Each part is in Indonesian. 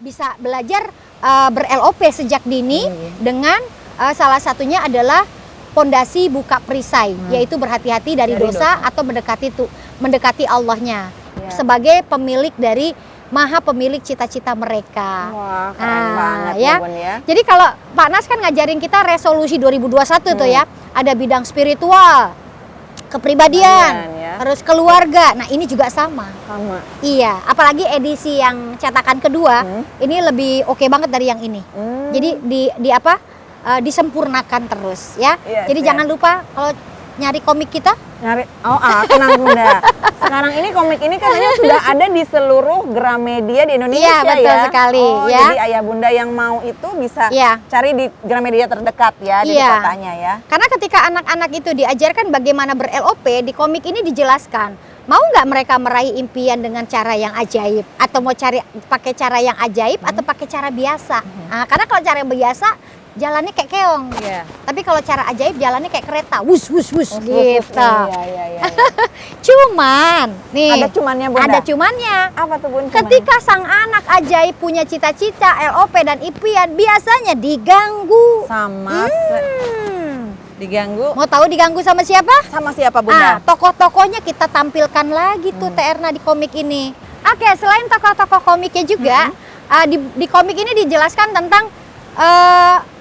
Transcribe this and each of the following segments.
bisa belajar ber-LOP sejak dini dengan salah satunya adalah pondasi buka perisai, yaitu berhati-hati dari dosa atau mendekati Allahnya sebagai pemilik dari Maha pemilik cita-cita mereka. Wah, keren banget ya, Bun ya. Jadi kalau Pak Nas kan ngajarin kita resolusi 2021 tuh ya, ada bidang spiritual, kepribadian, terus keluarga. Nah, ini juga sama. Iya, apalagi edisi yang cetakan kedua, ini lebih oke banget dari yang ini. Jadi disempurnakan terus ya. Jadi jangan lupa kalau nyari komik kita. Tenang Bunda. Sekarang ini komik ini katanya sudah ada di seluruh Gramedia di Indonesia ya. Iya, betul sekali ya. Jadi ayah bunda yang mau itu bisa cari di Gramedia terdekat ya di kotanya ya. Karena ketika anak-anak itu diajarkan bagaimana ber-LOP, di komik ini dijelaskan, mau nggak mereka meraih impian dengan cara yang ajaib, atau mau pakai cara yang ajaib atau pakai cara biasa. Nah, karena kalau cara yang biasa jalannya kayak keong, tapi kalau cara ajaib jalannya kayak kereta, wus gitu. Cuman, nih ada cumannya Bunda. Ada cumannya. Apa tuh Bun? Ketika sang anak ajaib punya cita-cita, LOP dan impian, biasanya diganggu. Diganggu. Mau tahu diganggu sama siapa? Sama siapa Bunda? Tokoh-tokohnya kita tampilkan lagi tuh Terna di komik ini. Oke, selain tokoh-tokoh komiknya juga, di komik ini dijelaskan tentang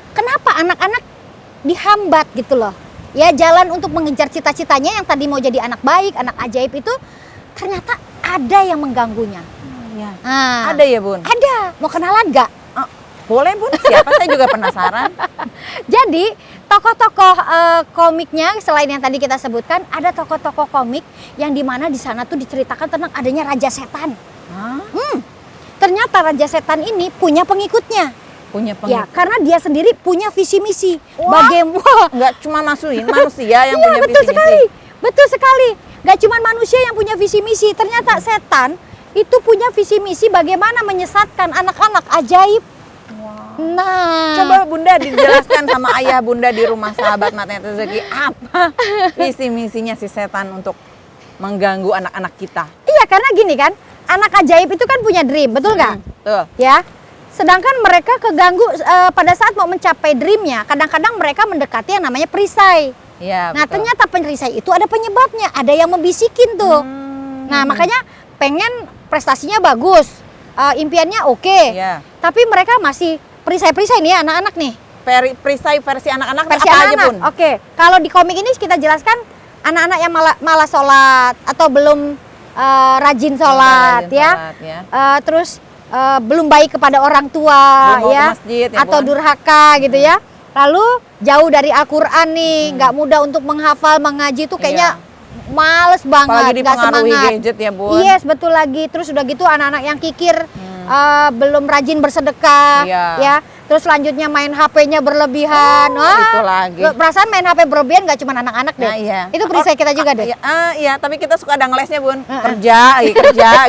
kenapa anak-anak dihambat gitu loh. Ya, jalan untuk mengejar cita-citanya yang tadi mau jadi anak baik, anak ajaib itu ternyata ada yang mengganggunya. Ada ya Bun? Ada. Mau kenalan nggak? Boleh Bun, siapa? Saya juga penasaran. Jadi tokoh-tokoh komiknya selain yang tadi kita sebutkan, ada tokoh-tokoh komik yang dimana di sana tuh diceritakan tentang adanya Raja Setan. Ternyata Raja Setan ini punya pengikutnya. Ya, karena dia sendiri punya visi misi. Bagaimana? Nggak cuma manusia yang punya betul visi sekali. misi. Betul sekali. Nggak cuma manusia yang punya visi misi. Ternyata setan itu punya visi misi bagaimana menyesatkan anak-anak ajaib. Nah, coba Bunda dijelaskan sama ayah Bunda di rumah sahabat Matanya Rezeki, apa visi misinya si setan untuk mengganggu anak-anak kita? Iya, karena gini kan, anak ajaib itu kan punya dream, betul nggak? Betul. Ya. Sedangkan mereka keganggu pada saat mau mencapai dreamnya. Kadang-kadang mereka mendekati yang namanya perisai. Nah, ternyata perisai itu ada penyebabnya. Ada yang membisikin tuh. Nah, makanya pengen prestasinya bagus, impiannya oke. Tapi mereka masih perisai-perisai nih ya, anak-anak nih. Perisai versi anak-anak versi apa anak-anak. aja Bun? Oke, kalau di komik ini kita jelaskan anak-anak yang malah sholat atau belum rajin sholat ya. Terus belum baik kepada orang tua ya, masjid, atau durhaka gitu ya. Lalu jauh dari Al-Quran nih, nggak mudah untuk menghafal, mengaji tuh kayaknya males banget, nggak semangat. Gadget ya Bun. Yes, betul lagi. Terus udah gitu anak-anak yang kikir, belum rajin bersedekah ya. Terus selanjutnya main HP-nya berlebihan. Itu lagi. Perasaan main HP berlebihan nggak cuma anak-anak deh. Itu perisai kita juga deh. Iya, tapi kita suka ada ngelesnya Bun. Kerja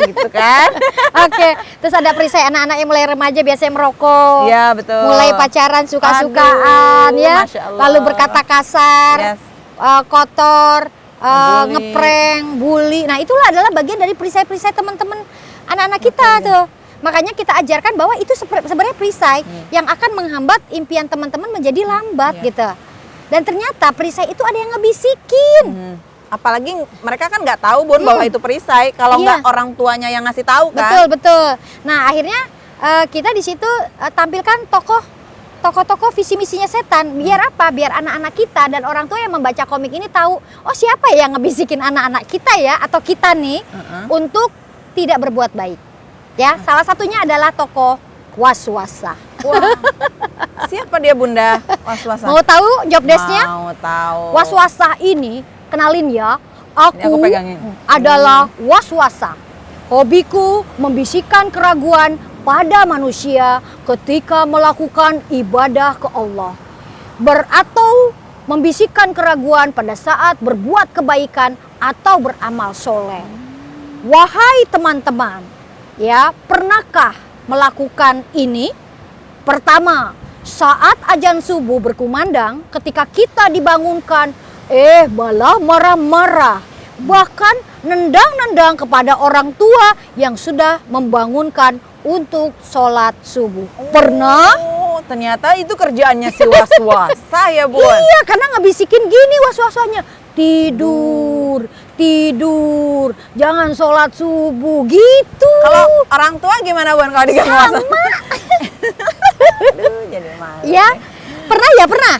gitu kan. Oke, terus ada perisai anak-anak yang mulai remaja biasanya merokok. Iya, betul. Mulai pacaran suka-sukaan ya. Lalu berkata kasar, kotor, ngeprank, bully. Nah, itulah adalah bagian dari perisai-perisai teman-teman anak-anak kita tuh. Makanya kita ajarkan bahwa itu sebenarnya perisai yang akan menghambat impian teman-teman menjadi lambat gitu. Dan ternyata perisai itu ada yang ngebisikin. Apalagi mereka kan nggak tahu Bun bahwa itu perisai kalau nggak orang tuanya yang ngasih tahu kan. Betul. Nah, akhirnya kita di situ tampilkan tokoh-tokoh visi misinya setan. Biar apa? Biar anak-anak kita dan orang tua yang membaca komik ini tahu, oh siapa ya yang ngebisikin anak-anak kita ya atau kita nih untuk tidak berbuat baik. Ya, salah satunya adalah tokoh waswasa. Siapa dia Bunda? Waswasa. Mau tahu job desk-nya? Mau tahu. Waswasa ini, kenalin ya, aku pegangin. adalah waswasa. Hobiku membisikkan keraguan pada manusia ketika melakukan ibadah ke Allah. Atau membisikkan keraguan pada saat berbuat kebaikan atau beramal soleh. Wahai teman-teman, ya, pernahkah melakukan ini? Pertama, saat azan subuh berkumandang, ketika kita dibangunkan, malah marah-marah, bahkan nendang-nendang kepada orang tua yang sudah membangunkan untuk sholat subuh. Pernah? Oh, ternyata itu kerjaannya si was-wasa ya, Bun. Iya, karena ngebisikin gini was-wasanya. Tidur, tidur, jangan sholat subuh gitu. Kalau orang tua gimana, Bun, kalau diganggu was-wasa? Sama. Aduh, jadi malu. Ya, pernah ya, pernah.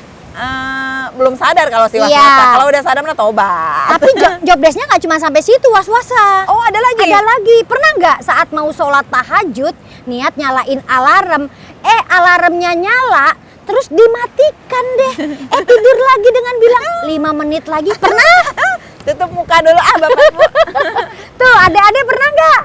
Belum sadar kalau si was-wasa. Iya. Kalau udah sadar mah tobat. Tapi job desk-nya nggak cuma sampai situ was-wasa. Oh, ada lagi? Ada lagi. Pernah nggak saat mau sholat tahajud, niat nyalain alarm, alarmnya nyala, terus dimatikan deh. Tidur lagi dengan bilang 5 menit lagi. Pernah? Tutup muka dulu Bapak Bu. Tuh, adik-adik pernah nggak?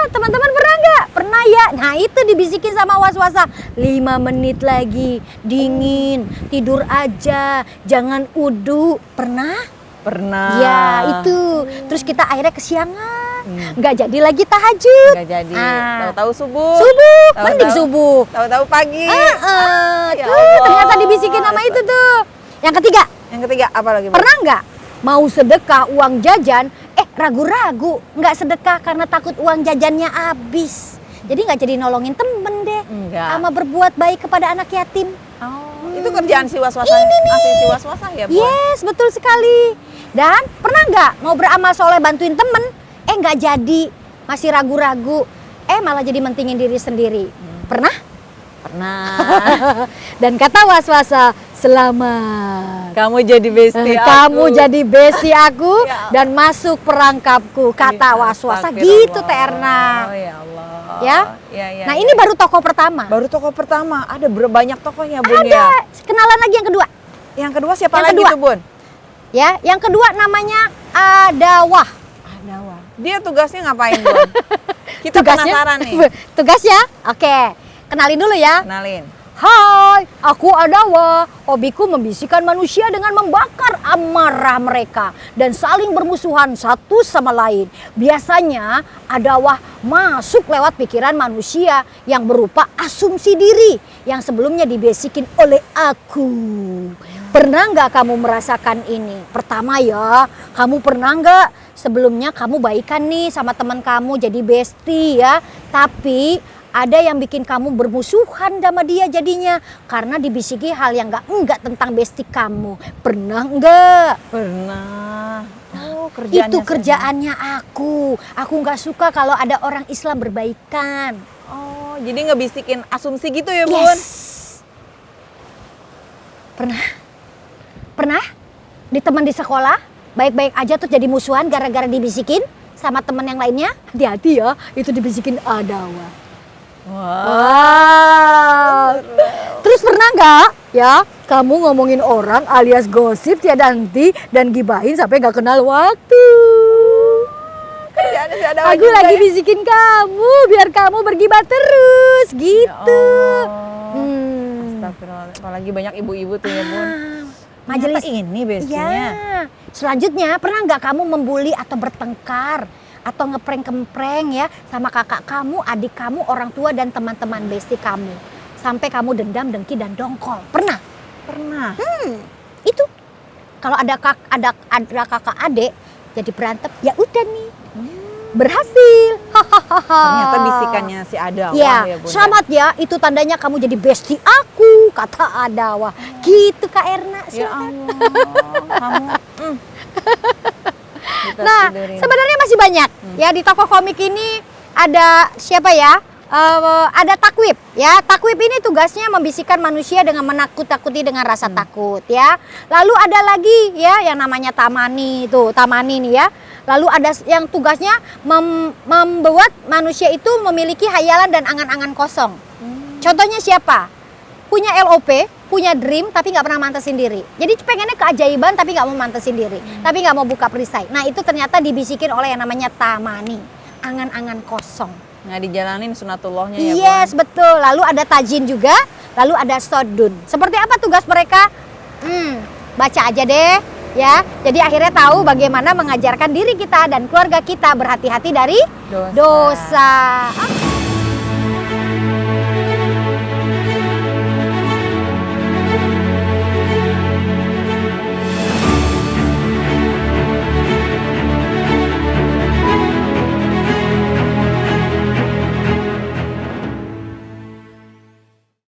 Teman-teman pernah nggak? Pernah ya? Nah, itu dibisikin sama was-wasa. 5 menit lagi, dingin, tidur aja, jangan udu. Pernah? Pernah. Ya, itu. Terus kita akhirnya kesiangan. Nggak jadi lagi tahajud. Nggak jadi. Tahu-tahu subuh. Subuh, Tahu-tahu- mending subuh. Tahu-tahu pagi. Ya Tuh, Allah. ternyata dibisikin sama itu tuh. Yang ketiga, Yang ketiga apa lagi, Bu? pernah nggak mau sedekah uang jajan, ragu-ragu nggak sedekah karena takut uang jajannya habis. Jadi nggak jadi nolongin temen deh. Enggak. Sama berbuat baik kepada anak yatim. Oh, itu kerjaan si was-wasa. Ini nih. Si was-wasa ya, Bu? Yes, betul sekali. Dan pernah nggak mau beramal soleh bantuin temen, nggak jadi, masih ragu-ragu, malah jadi mentingin diri sendiri. Pernah? Pernah. Dan kata was-wasa, selamat. Kamu jadi bestie aku. Kamu jadi bestie aku Ya. dan masuk perangkapku, kata was-wasa gitu, Teh Erna. Oh ya Allah. Ya? Ya, ya, Nah, ya. ini baru tokoh pertama. Baru tokoh pertama. Ada banyak tokohnya, Bun, Ada. ya. Kenalan lagi yang kedua. Yang kedua siapa Yang lagi kedua. tuh, Bun? Ya, yang kedua namanya Adawah. Adawah. Dia tugasnya ngapain, Bun? Kita penasaran nih. Tugasnya? Oke. Kenalin dulu ya. Kenalin. Hai, aku Adawah. Hobiku membisikkan manusia dengan membakar amarah mereka dan saling bermusuhan satu sama lain. Biasanya Adawah masuk lewat pikiran manusia yang berupa asumsi diri yang sebelumnya dibisikin oleh aku. Pernah nggak kamu merasakan ini? Pertama ya, kamu pernah nggak sebelumnya kamu baikan nih sama teman kamu jadi bestie ya, tapi ada yang bikin kamu bermusuhan sama dia jadinya karena dibisiki hal yang enggak tentang bestie kamu. Pernah enggak? Pernah. Oh, kerjaannya Itu kerjaannya aku. Aku nggak suka kalau ada orang Islam berbaikan. Oh, jadi ngebisikin asumsi gitu ya, Bun? Yes. Pernah? Pernah? Di teman di sekolah baik-baik aja tuh jadi musuhan gara-gara dibisikin sama teman yang lainnya. Hati-hati ya, itu dibisikin Adawah. Wow. Terus pernah nggak ya kamu ngomongin orang alias gosip tiada henti dan gibahin sampai nggak kenal waktu? Kerjaannya si Adawah Aku juga lagi ya? bisikin kamu biar kamu bergibah terus gitu. Ya Allah. Astagfirullah. Apalagi banyak ibu-ibu tuh ya, Bun. Majelis Ternyata ini bestinya. Ya. Selanjutnya pernah nggak kamu membuli atau bertengkar atau ngeprank-kempreng ya sama kakak kamu, adik kamu, orang tua dan teman-teman bestie kamu sampai kamu dendam, dengki dan dongkol? Pernah? Pernah. Itu kalau ada kakak adik jadi berantem ya udah nih berhasil. Ternyata bisikannya si Adawah ya, Ya, Bun. selamat ya. Itu tandanya kamu jadi bestie aku, kata Adawah. Gitu Kak Erna. Ya Silakan. Allah, kamu. Kita Nah, tidurin. sebenarnya masih banyak ya di toko komik ini. Ada siapa ya? Ada Takwib ya. Takwib ini tugasnya membisikkan manusia dengan menakut-takuti dengan rasa takut ya. Lalu ada lagi ya yang namanya Tamani itu, Tamani nih ya. Lalu ada yang tugasnya membuat manusia itu memiliki hayalan dan angan-angan kosong. Contohnya siapa? Punya LOP, punya dream tapi nggak pernah mantesin diri. Jadi pengennya keajaiban tapi nggak mau mantesin diri, tapi nggak mau buka perisai. Nah itu ternyata dibisikin oleh yang namanya Tamani, angan-angan kosong. Nggak dijalanin sunatullahnya ya, Yes, betul. Lalu ada Tajin juga, lalu ada Sodun. Seperti apa tugas mereka? Baca aja deh ya. Jadi akhirnya tahu bagaimana mengajarkan diri kita dan keluarga kita berhati-hati dari Dosa. dosa.